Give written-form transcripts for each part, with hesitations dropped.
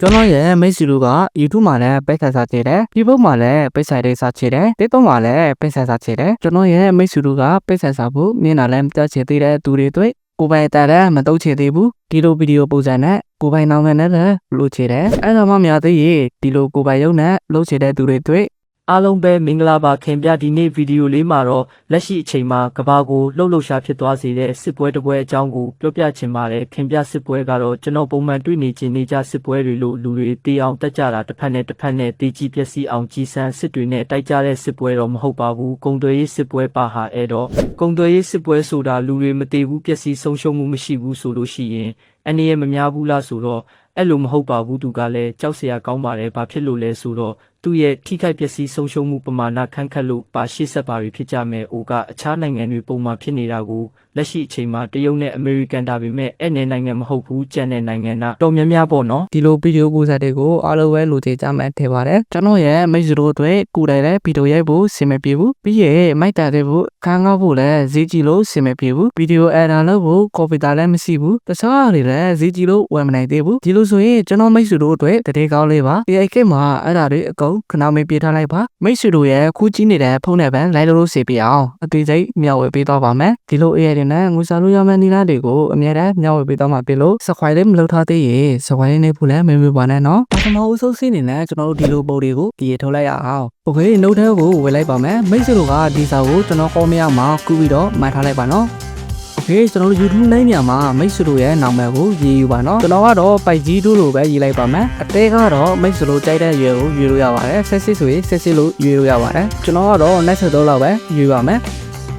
ကျွန်တော်ရဲ့မိတ်ဆွေတို့က YouTube မှာလည်းပိတ်ဆက်စားချင်တယ် Facebook မှာလည်းပိတ်ဆက်ရေးစားချင်တယ် TikTok မှာလည်းပိတ်ဆက်စားချင်တယ်ကျွန်တော်ရဲ့မိတ်ဆွေတို့ကပိတ်ဆက်စားဖို့မြင်လာလည်းမတက်ချင်သေးတဲ့သူတွေတွေ့ကိုပိုင်တာလည်းမတုံ့ချသေးဘူးဒီလိုဗီဒီယိုပုံစံနဲ့ကိုပိုင်နောင်နဲ့လည်းလုပ်ချင်တယ်အဲ့တော့မှများသေးရေဒီလိုကိုပိုင်ရုံနဲ့လုပ်ချင်တဲ့သူတွေတွေ့အားလုံးပဲမင်္ဂလာပါခင်ဗျဒီနေ့ဗီဒီယိုလေးမှာတော့လက်ရှိအချိန်မှာကဘာကိုလှုပ်လှုပ်ရှားဖြစ်သွားစေတဲ့စစ်ပွဲတစ်ပွဲအကြောင်းကိုပြောပြချင်ပါတယ်ခင်ဗျစစ်ပွဲကတော့ကျွန်တော်ပုံမှန်တွေ့နေခြင်းနေကြစစ်ပွဲတွေလို့လူတွေတေးအောင်တက်ကြတာတစ်ဖက်နဲ့တေးကြီးပျက်စီးအောင်ကြီးစန်းစစ်တွေနဲ့တိုက်ကြတဲ့စစ်ပွဲတော့မဟုတ်ပါဘူးကုံသွေးရေးစစ်ပွဲပါဟာအဲ့တော့ကုံသွေးရေးစစ်ပွဲဆိုတာလူတွေမတေးဘူးပျက်စီးဆုံးရှုံးမှုမရှိဘူးဆိုလို့ရှိရင်အနေနဲ့မများဘူးလားဆိုတော့အဲ့လိုမဟုတ်ပါဘူးသူကလည်းကြောက်စရာကောင်းပါတယ်ဘာဖြစ်လို့လဲဆိုတော့သူ့ရဲ့ထိခိုက်ပျက်စီးဆုံးရှုံးမှုပမာဏခန့်ခတ်လို့ပါရှေ့ဆက်ပါတွေဖြစ်ကြမယ်။အိုကအခြားနိုင်ငံတွေပုံမှန်ဖြစ်နေတာကိုလက်ရှိအချိန်မှာတရုတ်နဲ့အမေရိကန်ဒါပေမဲ့အဲ့နယ်နိုင်ငံမဟုတ်ဘူးကျန်တဲ့နိုင်ငံကတော်များများပေါ့နော်။ဒီလိုဗီဒီယိုပုံစံတွေကိုအားလုံးပဲလူသေးကြမှန်းထင်ပါတယ်။ကျွန်တော်ရဲ့မိတ်ဆွေတို့တွေကိုယ်တိုင်လည်းဗီဒီယိုရိုက်ဖို့စင်မပြေဘူး။ပြီးရဲ့မိုက်တာတွေဖို့ခန်းကားဖို့လည်းဈေးကြီးလို့စင်မပြေဘူး။ဗီဒီယိုအက်ဒါလုပ်ဖို့ကွန်ပျူတာလည်းမရှိဘူး။တခြားတွေလည်းဈေးကြီးလို့ဝယ်မနိုင်သေးဘူး။ဒီလိုဆိုရင်ကျွန်တော်မိတ်ဆွေတို့တရေကောင်းလေးပါ။ AI မှာအဲ့ဒါတွေအကုန်ခဏမေးပြထားလိုက်ပါမိတ်ဆွေတို့ရဲ့ခုကြီးနေတဲ့ဖုန်းနဲ့ပဲလိုက်လို့စေပြအောင်အသေးစိတ်မျှဝေပေးတော့ပါမယ်ဒီလို AI တွေနဲ့ငွေစားလို့ရမယ့်နည်းလမ်းတွေကိုအများအားမျှဝေပေးတော့မှာဖြစ်လို့ subscribe လေးမလုပ်ထားသေးရင် subscribe လေးနေဖို့လည်းမမေ့ပါနဲ့နော်ပထမဦးဆုံးစီးနေနဲ့ကျွန်တော်တို့ဒီလိုပုံတွေကိုဒီရထုတ်လိုက်ရအောင်โอเคနှုတ်ထဲကိုဝေလိုက်ပါမယ်မိတ်ဆွေတို့ကဒီစာကိုကျွန်တော် comment မှာကူပြီးတော့မှတ်ထားလိုက်ပါနော်โอเคကျွန်တော်တို့ YouTube လိုင်းနေမှာမိတ်ဆွေတို့ရဲ့နာမည်ကိုရေးယူပါနော်ကျွန်တော်ကတော့ပိုက်ကြီးတို့လိုပဲရေးလိုက်ပါမယ်အသေးကတော့မိတ်ဆွေတို့ကြိုက်တဲ့ရွယ်ကိုရေးလို့ရပါတယ်ဆက်စစ်ဆိုရင်ဆက်စစ်လို့ရေးလို့ရပါတယ်ကျွန်တော်ကတော့လက်ဆက်တော့လောက်ပဲရေးပါမယ်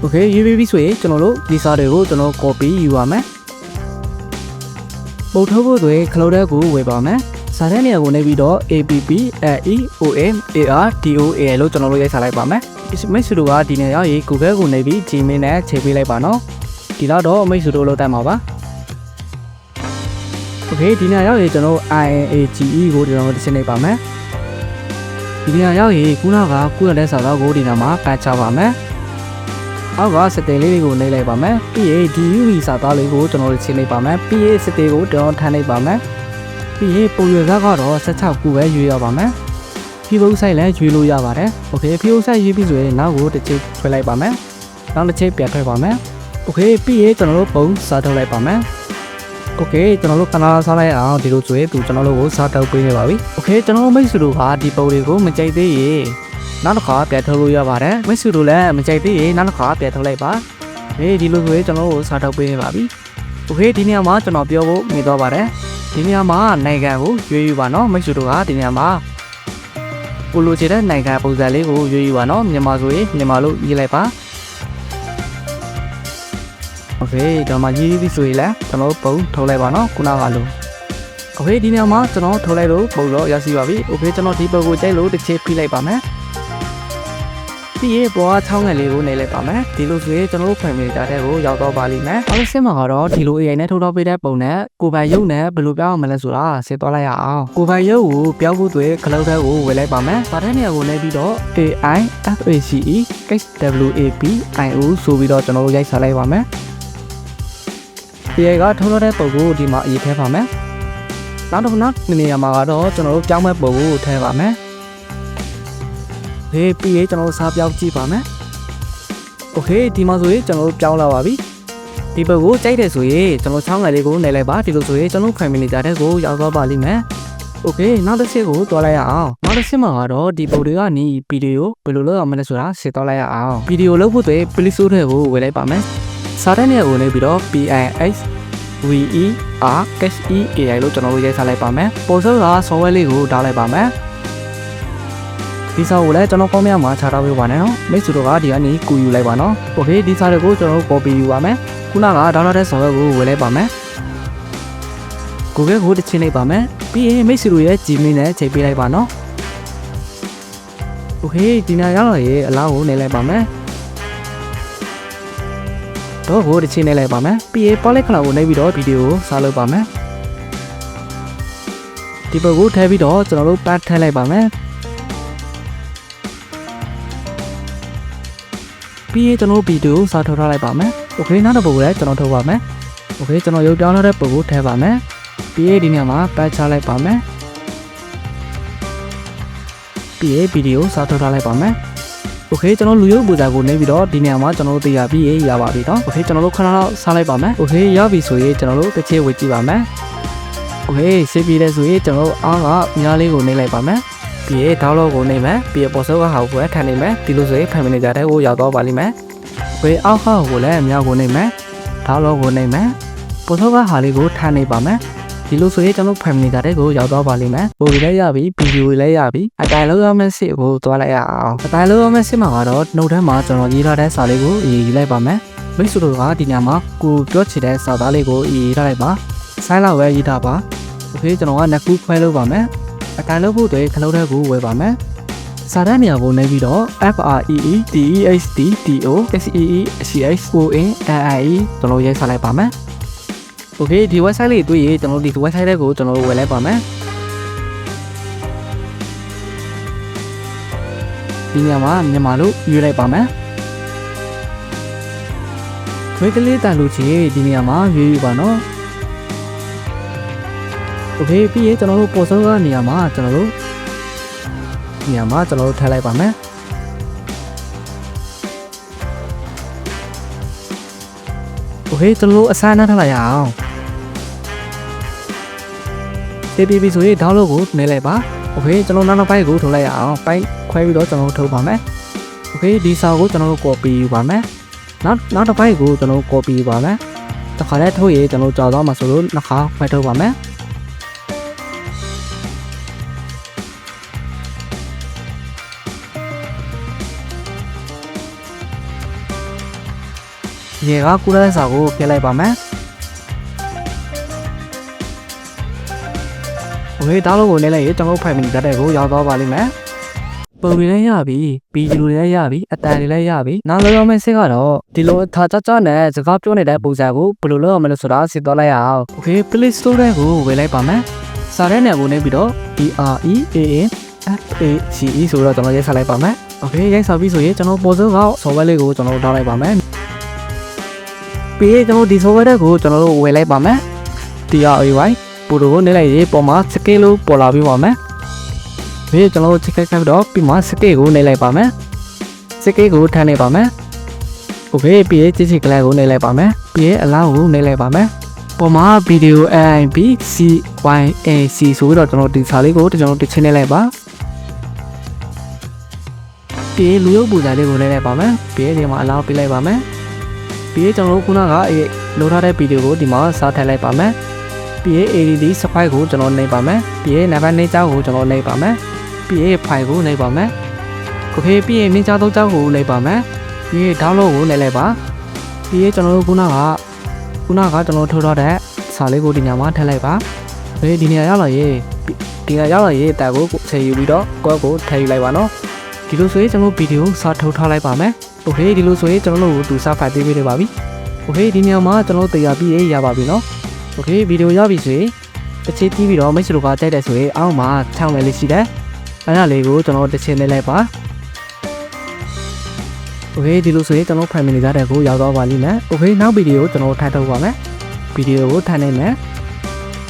โอเคရေးပြီးပြီဆိုရင်ကျွန်တော်တို့ဒီစာတွေကိုကျွန်တော် copy ယူပါမယ်ပုံထုတ်ဖို့ဆိုရင်ခလုတ်တဲ့ကိုဝေပါမယ်စာတဲ့နေရာကိုနေပြီးတော့ APPLEOMARDOA လို့ကျွန်တော်တို့ရိုက်စာလိုက်ပါမယ်မိတ်ဆွေတို့ကဒီနေရာရေး Google ကိုနေပြီး Gmail နဲ့ချိန်ပေးလိုက်ပါနော်ဒီတော့မိတ်ဆွေတို့လောက်တတ်မှာပါโอเคဒီနေ့ရောက်ရင်ကျွန်တော် INAGE ကိုကျွန်တော်တင်နေပါမယ်ဒီနေ့ရောက်ရင်ခုနကကုရတဲ့စာသားကိုဒီနာမှာပတ်ချပါမယ်အောက်ကစတင်လေးတွေကိုနှိပ်လိုက်ပါမယ်ပြီးရင်ဒီ UV စာသားလေးကိုကျွန်တော်တင်နေပါမယ်ပြီးရင်စတင်ကိုကျွန်တော်ထမ်းလိုက်ပါမယ်ပြီးရင်ပုံရွယ်စားကတော့16ခုပဲရွေးရပါမယ်ဖြီးပုံဆိုင်လည်းရွေးလို့ရပါတယ်โอเคဖြီးပုံဆိုင်ရွေးပြီးဆိုရင်နောက်ကိုတစ်ချိန်ထွေးလိုက်ပါမယ်နောက်တစ်ချိန်ပြန်ထွေးပါမယ်โอเคပြီးရင်ကျွန်တော်တို့ပုံစားထုတ်လိုက်ပါမယ်โอเคကျွန်တော်တို့ခဏစားလိုက်အောင်ဒီလိုဆိုရင်သူကျွန်တော်တို့ကိုစားထုတ်ပေးနေပါပြီโอเคကျွန်တော်တို့မိတ်ဆွေတို့ကဒီပုံတွေကိုမကြိုက်သေးရင်နောက်တစ်ခါပြန်ထုတ်လို့ရပါတယ်မိတ်ဆွေတို့လည်းမကြိုက်သေးရင်နောက်တစ်ခါပြန်ထုတ်လိုက်ပါဒီလိုဆိုရင်ကျွန်တော်တို့စားထုတ်ပေးနေပါပြီโอเคဒီနေရာမှာကျွန်တော်ပြောဖို့မြင်တော့ပါတယ်ဒီနေရာမှာနိုင်ငံကိုရွေးယူပါနော်မိတ်ဆွေတို့ကဒီနေရာမှာကိုလိုချင်တဲ့နိုင်ငံပုံစံလေးကိုရွေးယူပါနော်မြန်မာဆိုရင်မြန်မာလို့ရေးလိုက်ပါโอเคတော့မှရေးပြီးဆိုရင်လည်းကျွန်တော်ပုံထုတ်လိုက်ပါနော်ခုနကလိုโอเคဒီနေရာမှာကျွန်တော်ထုတ်လိုက်လို့ပုံတော့ရရှိပါပြီโอเคကျွန်တော်ဒီပုံကိုကြိုက်လို့တစ်ချက်ဖိလိုက်ပါမယ်ပြီးရင်ပေါ်ကချောင်းငယ်လေးကိုနေလိုက်ပါမယ်ဒီလိုဆိုရင်ကျွန်တော်တို့ဖွင့်မိတာတဲ့ကိုရောက်တော့ပါလိမ့်မယ်အောက်ဆင်းမှာကတော့ဒီလို AI နဲ့ထုတ်တော့ပေးတဲ့ပုံနဲ့ကိုပိုင်ရုပ်နဲ့ဘယ်လိုပြောင်းအောင်မလဲဆိုတာဆက်သွားလိုက်ရအောင်ကိုပိုင်ရုပ်ကိုပြောင်းဖို့တွေခလုတ်ထဲကိုဝေလိုက်ပါမယ်ပါတဲ့နေရာကိုလိုက်ပြီးတော့ AIFACE XWAPIO ဆိုပြီးတော့ကျွန်တော်တို့ရိုက်စားလိုက်ပါမယ်AI ကထုတ်လို့တဲ့ပုံကိုဒီမှာအရေးထည့်ပါမယ်နောက်တစ်ခါနေရာမှာကတော့ကျွန်တော်တို့ပြောင်းမဲ့ပုံကိုထည့်ပါမယ်ပြီးရင်ကျွန်တော်တို့စားပြောင်းကြည့်ပါမယ်โอเคဒီမှာဆိုရင်ကျွန်တော်တို့ပြောင်းလာပါပြီဒီပုံကိုကြိုက်တယ်ဆိုရင်ကျွန်တော်ချောင်းငယ်လေးကိုနေလိုက်ပါဒီလိုဆိုရင်ကျွန်တော်ခိုင်မီနေတာတဲ့ကိုရောက်သွားပါလိမ့်မယ်โอเคနောက်တစ်ချက်ကိုတွားလိုက်ရအောင်နောက်တစ်ချက်မှာကတော့ဒီပုံတွေကနေဗီဒီယိုဘယ်လိုလုပ်အောင်မလဲဆိုတာဆက်သွားလိုက်ရအောင်ဗီဒီယိုလုပ်ဖို့တွေ Play Store ထဲကိုဝယ်လိုက်ပါမယ်စာတဲ့နေရာကိုနေပြီးတော့ PIXVERSEAI လို့ကျွန်တော်တို့ရိုက်ထားလိုက်ပါမယ်ပုံစံက software လေးကိုडालလိုက်ပါမယ်ဒီစာကိုလည်းကျွန်တော် comment မှာချထားပေးပါနဲ့နော်မိတ်ဆွေတို့ကဒီကနေကူယူလိုက်ပါနော်โอเคဒီစာတွေကိုကျွန်တော်တို့ copy ယူပါမယ်ခုနက download တဲ့ software ကိုဝယ်လိုက်ပါမယ် Google ကိုတစ်ချိန်လိုက်ပါမယ်ပြီးရင်မိတ်ဆွေတို့ရဲ့ Gmail နဲ့ချိန်ပေးလိုက်ပါနော်โอเคဒီနေ့ရောက်လာရဲ့အလားကိုနေလိုက်ပါမယ်တော့ကိုတစ်ချိန်နေလိုက်ပါမယ်ပြီးရင် polish color ကိုနှိပ်ပြီးတော့ဗီဒီယိုကိုစားလုပ်ပါမယ်ဒီပုံကိုထည့်ပြီးတော့ကျွန်တော်တို့ပတ်ထည့်လိုက်ပါမယ်ပြီးရင်ကျွန်တော်ဗီဒီယိုစားထုတ်ထားလိုက်ပါမယ်โอเคနောက်တစ်ပုံကိုလည်းကျွန်တော်ထုတ်ပါမယ်โอเคကျွန်တော်ရုပ်ပြောင်းထားတဲ့ပုံကိုထည့်ပါမယ်ပြီးရင်ဒီနေရာမှာပတ်ချလိုက်ပါမယ် ပြီးရင်ဗီဒီယိုစာထုတ်ထားလိုက်ပါမယ်โอเคကျွန်တော်လူရုပ်ပူဇာကိုနေပြီးတော့ဒီနေရာမှာကျွန်တော်တို့တရားပြီးရပါပြီเนาะโอเคကျွန်တော်တို့ခဏလောက်စားလိုက်ပါမယ်โอเคရပြီဆိုရင်ကျွန်တော်တို့တစ်ချက်ဝေကြည့်ပါမယ်โอเคဆေးပြီးတဲ့ဆိုရင်ကျွန်တော်တို့အားကများလေးကိုနေလိုက်ပါမယ်ပြီးရင်ဒေါက်လော့ကိုနေမယ်ပြီးရင်ပေါ်စောကဟာကိုထပ်နေမယ်ဒီလိုဆိုရင်ဖန်မန်နေဂျာတဲ့ကိုရောက်တော့ပါလိမ့်မယ်โอเคအောက်ဟာကိုလည်းအများကိုနေမယ်ဒေါက်လော့ကိုနေမယ်ပေါ်စောကဟာလေးကိုထပ်နေပါမယ်ဒီလိုဆိုရင်ကျွန်တော်ဖန်မန်နေဂျာတဲ့ကိုရောက်တော့ပါလိမ့်မယ်ပို့ပြီးလည်းရပြီဗီဒီယိုလည်းရပြီအတိုင်လောက်ရမယ့်စစ်ကိုသွားလိုက်ရအောင်အတိုင်လောက်ရမယ့်စစ်မှာကတော့နှုတ်ထဲမှာကျွန်တော်ရေးထားတဲ့စာလေးကိုရေးလိုက်ပါမယ်မိတ်ဆွေတို့ကဒီညမှာကိုပြောချင်တဲ့စာသားလေးကိုရေးထားလိုက်ပါဆိုင်းလောက်ပဲရေးထားပါโอเคကျွန်တော်ကနှစ်ခုခွဲလုပ်ပါမယ်အတိုင်လောက်ဖို့တွေခလုံးတဲ့ကိုဝယ်ပါမယ်စာတန်းနေရာကိုနေပြီးတော့ FREEDEXTDOSEECHOINLIE ကျွန်တော်ရေးထားလိုက်ပါမယ်โอเคဒီ website လေးတွေ့ရင်ကျွန်တော်ဒီ website လေးကိုကျွန်တော်ဝယ်လိုက်ပါမယ်ဒီညမှာမြန်မာလို့ယူလိုက်ပါမယ်ဝေကလေးတန်လို့ချီဒီနေရာမှာရွေးယူပါနော်โอเคပြီးရင်ကျွန်တော်တို့ပေါ်စောကနေရာမှာကျွန်တော်တို့ထည့်လိုက်ပါမယ်โอเคကျွန်တော်တို့အစားနှထားလိုက်ရအောင်ပြီးဆိုရင်ဒေါင်းလို့ကိုနေလိုက်ပါโอเคကျွန်တော်နောက်ပိုင်းကိုထုတ်လိုက်ရအောင်ပိုင်းခွဲပြီးတော့ကျွန်တော်ထုတ်ပါမယ်โอเคဒီစာကိုကျွန်တော်တို့ copy ယူပါမယ်နောက်တစ်ပိုင်းကိုကျွန်တော် copy ယူပါမယ်တစ်ခါတည်းထုတ်ရင်ကျွန်တော်ကြာသွားမှာဆိုလို့နှစ်ခါခွဲထုတ်ပါမယ်ရေကကူတဲ့စာကိုပြလိုက်ပါမယ်โอเคဒါလို့ကိုနေလိုက်ရင်ကျွန်တော်ဖိုင်မီတက်တဲ့ကိုရောက်တော့ပါလိမ့်မယ်ပုံတွေလည်းရပြီဗီဒီယိုတွေလည်းရပြီအတန်တွေလည်းရပြီနောက်လောမယ့်စစ်ကတော့ဒီလိုထားကြနဲ့စကားပြောနေတဲ့ပုံစံကိုဘယ်လိုလုပ်ရမလဲဆိုတာစစ်သွားလိုက်ရအောင်โอเค Play Store ထဲကိုဝယ်လိုက်ပါမယ်စာရဲနယ်ကိုနေပြီးတော့ DREANFACE ဆိုတော့ကျွန်တော်ရိုက်ဆက်လိုက်ပါမယ်โอเคရိုက်ဆက်ပြီးဆိုရင်ကျွန်တော်ပေါ်စောက software လေးကိုကျွန်တော်ထားလိုက်ပါမယ်ပြီးရင်ကျွန်တော်ဒီ software ကိုကျွန်တော်တို့ဝယ်လိုက်ပါမယ် DRAY ပို့လို့နေလိုက်ရေပေါ်မှာ scale လို့ပေါ်လာပြီးပါမယ်ပြီးရင်ကျွန်တော်တို့ check ခိုင်းပြီးတော့ပြီးမှ scale ကိုနေလိုက်ပါမယ် scale ကိုထည့်လိုက်ပါမယ်โอเคပြီးရင်ကြည့်ကလေးကိုနေလိုက်ပါမယ်ပြီးရင်အလားကိုနေလိုက်ပါမယ်ပေါ်မှာ video AIBCYAC ဆိုပြီးတော့ကျွန်တော်ဒီစာလေးကိုကျွန်တော်တစ်ချင်းနေလိုက်ပါပြီးရင်လူရုပ်ပူဇာလေးကိုနေလိုက်ပါမယ်ပြီးရင်ဒီမှာအလားပေးလိုက်ပါမယ်ပြီးရင်ကျွန်တော်တို့ခုနကလိုထားတဲ့ဗီဒီယိုကိုဒီမှာစားထည့်လိုက်ပါမယ်ပြီးရင် ADD file ကိုကျွန်တော်နှိပ်ပါမယ်ပြီးရင် navigate နေကြောင်းကိုကျွန်တော်နှိပ်ပါမယ်ပြီးရင် file ကိုနှိပ်ပါမယ်โอเคပြီးရင်နေကြောင်းသုံးကြောင်းကိုနှိပ်ပါမယ်ပြီးရင် download ကိုနှိပ်လိုက်ပါပြီးရင်ကျွန်တော်တို့ခုနကကျွန်တော်ထုတ်ထားတဲ့စာလေးကိုဒီညမှာထည့်လိုက်ပါဒီနေရာရောက်လာရေးတက်ကိုဆယ်ယူပြီးတော့ကိုထည့်ယူလိုက်ပါနော်ဒီလိုဆိုရင်ကျွန်တော်ဗီဒီယိုစာထုတ်ထားလိုက်ပါမယ်โอเคဒီလိုဆိုရင်ကျွန်တော်တို့တူစာဖိုင်ပေးပေးပါပြီโอเคဒီနေရာမှာကျွန်တော်တရားပြီးရပါပြီနော်โอเคဗီဒီယိုရပြီဆိုရင်တစ်ချက်တီးပြီးတော့မိတ်ဆွေတို့ကကြိုက်တယ်ဆိုရင်အောက်မှာထောင်းမယ်လေးရှိတယ်အဲ့ဒါလေးကိုကျွန်တော်တစ်ချက်နေလိုက်ပါโอเคဒီလိုဆိုရင်ကျွန်တော် Prime Manager တဲ့ကိုရောက်တော့ပါလိမ့်မယ်โอเคနောက်ဗီဒီယိုကျွန်တော်ထပ်ထုတ်ပါမယ်ဗီဒီယိုကိုထပ်နိုင်မယ်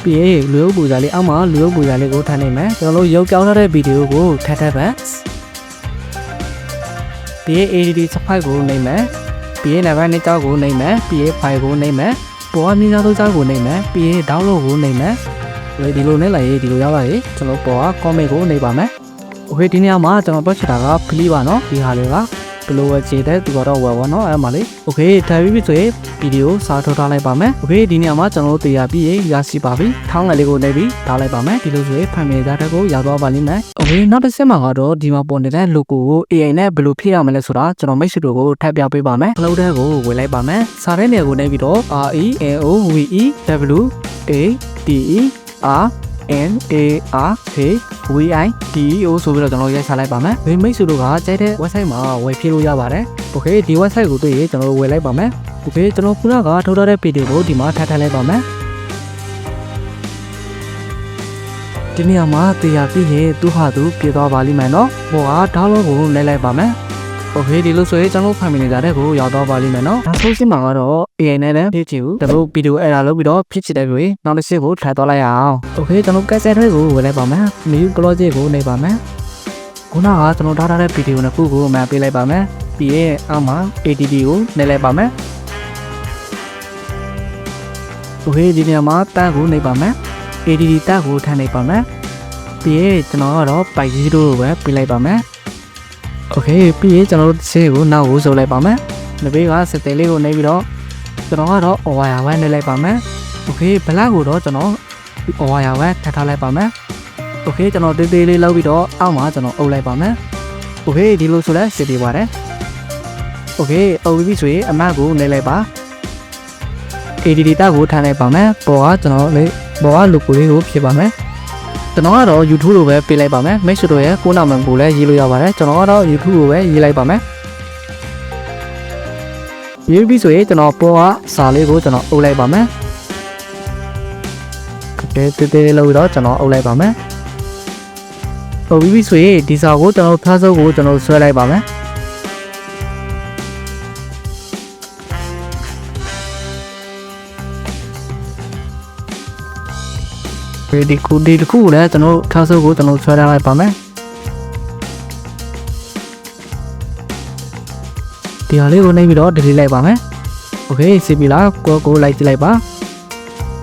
ပြီးရင်လူရုပ်ပူဇာလေးအောက်မှာလူရုပ်ပူဇာလေးကိုထပ်နိုင်မယ်ကျွန်တော်တို့ရုပ်ပြောင်းထားတဲ့ဗီဒီယိုကိုထပ်ပဲပြီးရင် ADD file ကိုနှိပ်မယ်ပြီးရင် navigate နေကြောင်းကိုနှိပ်မယ်ပြီးရင် file ကိုနှိပ်မယ်ပေါ်အမြင်ကြောင်းသုံးကြောင်းကိုနှိပ်မယ်ပြီးရင် download ကိုနှိပ်မယ်ဒီလိုနဲ့လိုက်ရေးဒီလိုရောက်လာရေးကျွန်တော်ပေါ်က comment ကိုနှိပ်ပါမယ်โอเคဒီနေရာမှာကျွန်တော်ပြောချင်တာက free ပါနော်ဒီဟာလေးကဘယ်လိုဝယ်ချင်တဲ့သူကတော့ဝယ်ပါနော်အဲ့မှာလေโอเคထားပြီးပြီဆိုရင်ဗီဒီယိုစာထုတ်ထားလိုက်ပါမယ်โอเคဒီနေရာမှာကျွန်တော်တို့တရားပြီးရရှိပါပြီထောင်းငယ်လေးကိုနှိပ်ပြီးထားလိုက်ပါမယ်ဒီလိုဆိုရင် Prime Manager တက်ကိုရောက်သွားပါလိမ့်မယ်โอเคနောက်တစ်ဆင့်မှာကတော့ဒီမှာပေါ်နေတဲ့ logo ကို AI နဲ့ဘယ်လိုဖြည့်ရမလဲဆိုတာကျွန်တော်မိတ်ဆွေတို့ကိုထပ်ပြပေးပါမယ် cloud တက်ကိုဝယ်လိုက်ပါမယ်စာရဲနယ်ကိုနှိပ်ပြီးတော့ RENOVEWDERNARKVIDEO ဆိုပြီးတော့ကျွန်တော်ရိုက်ချလိုက်ပါမယ်ဒီမိတ်ဆွေတို့ကကြိုက်တဲ့ website မှာဝယ်ဖြည့်လို့ရပါတယ်โอเคဒီ website ကိုတွေ့ရင်ကျွန်တော်ဝယ်လိုက်ပါမယ်โอเคကျွန်တော်ခုနကထုတ်ထားတဲ့ video ကိုဒီမှာထပ်ထည့်လိုက်ပါမယ်ဒီနေရာမှာတရားပြီးရင်သူ့ဟာသူပြသွားပါလိမ့်မယ်နော်ဘောက download ကိုနှိပ်လိုက်ပါမယ်โอเคဒီလိုဆိုရင်ကျွန်တော် Prime Manager တဲ့ကိုရောက်တော့ပါလိမ့်မယ်နော်နောက်ဆုံးရှင်းမှာကတော့ AI နဲ့လည်းဖြစ်ချင်ဘူးဒါလို့ဗီဒီယိုအဲ့ဒါလုပ်ပြီးတော့ဖြစ်ချင်တဲ့တွေနောက်တစ်ချက်ကိုထပ်သွားလိုက်ရအောင်โอเคကျွန်တော် cassette တွေကိုဝယ်လိုက်ပါမယ် new project ကိုနှိပ်ပါမယ် ခုနကကျွန်တော်ထားထားတဲ့ဗီဒီယိုနှစ်ခုကိုမှပေးလိုက်ပါမယ်ပြီးရင်အောက်မှာ ADD ကိုနှိပ်လိုက်ပါမယ်โอเคဒီနေရာမှာတက်ကိုနှိပ်ပါမယ် ADD တက်ကိုထပ်နှိပ်ပါမယ်ပြီးရင်ကျွန်တော်ကတော့ byte 0ကိုပဲပေးလိုက်ပါမယ်โอเคပြီးရင်ကျွန်တော်တို့ဆေးကိုနောက်ကိုစုပ်လိုက်ပါမယ်။ဒီဘေးကစတဲ့လေးကိုနှိပ်ပြီးတော့ကျွန်တော်ကတော့ wire ဝိုင်းနှိပ်လိုက်ပါမယ်။โอเคဘလက်ကိုတော့ကျွန်တော် wire ဝိုင်းထပ်ထားလိုက်ပါမယ်။ โอเคကျွန်တော်တေးသေးလေးလောက်ပြီးတော့အောက်မှာကျွန်တော်အုပ်လိုက်ပါမယ်။ โอเคဒီလိုဆိုလဲစစ်ပြပါတယ်။ โอเคအုပ်ပြီးဆိုရင်အမတ်ကိုနှိပ်လိုက်ပါ။ ADD တာကိုထားလိုက်ပါမယ်။ပေါ်ကကျွန်တော်လေးပေါ်က logo လေးကိုဖြည့်ပါမယ်။ကျွန်တော်ကတော့ YouTube လိုပဲပေးလိုက်ပါမယ်မိတ်ဆွေတို့ရဲ့ကိုးနာမည်ကိုလည်းရေးလို့ရပါတယ်ကျွန်တော်ကတော့ YouTube ကိုပဲရေးလိုက်ပါမယ်ရေးပြီးဆိုရင်ကျွန်တော်ပေါ်ကစာလေးကိုကျွန်တော်အုပ်လိုက်ပါမယ်ကဲတေးသေးလေးလို့တော့ကျွန်တော်အုပ်လိုက်ပါမယ်အုပ်ပြီးဆိုရင်ဒီစာကိုကျွန်တော်ဖားစုပ်ကိုကျွန်တော်ဆွဲလိုက်ပါမယ်ဒီခုလည်းကျွန်တော်ထားစုပ်ကိုကျွန်တော်ဆွဲထားလိုက်ပါမယ်ဒီဟာလေးကိုနှိပ်ပြီးတော့ delete လိုက်ပါမယ်โอเคစီပြီလားကိုလိုက်ကြည့်လိုက်ပါ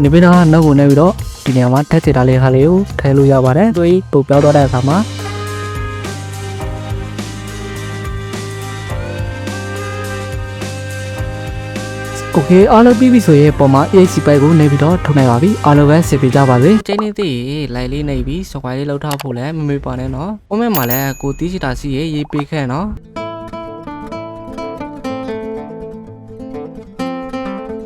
နေပြီးတော့နောက်ကိုနှိပ်ပြီးတော့ဒီနေရာမှာထပ်ထည့်ထားလေးခါလေးကိုထည့်လို့ရပါတယ်သူပုတ်ပြောတော့တဲ့အခါမှာโอเคအားလုံးပြီးပြီဆိုရင်ပုံမှာ AC ပိုက်ကိုနေပြီးတော့ထုတ်နိုင်ပါပြီအားလုံးပဲစစ်ပြကြပါစေချိန်နေသေးလိုက်လေးနေပြီးစကွာလေးလောက်ထားဖို့လည်းမမေ့ပါနဲ့နော် comment မှာလည်းကိုတီးချီတာစီရေးပေးခဲ့နော်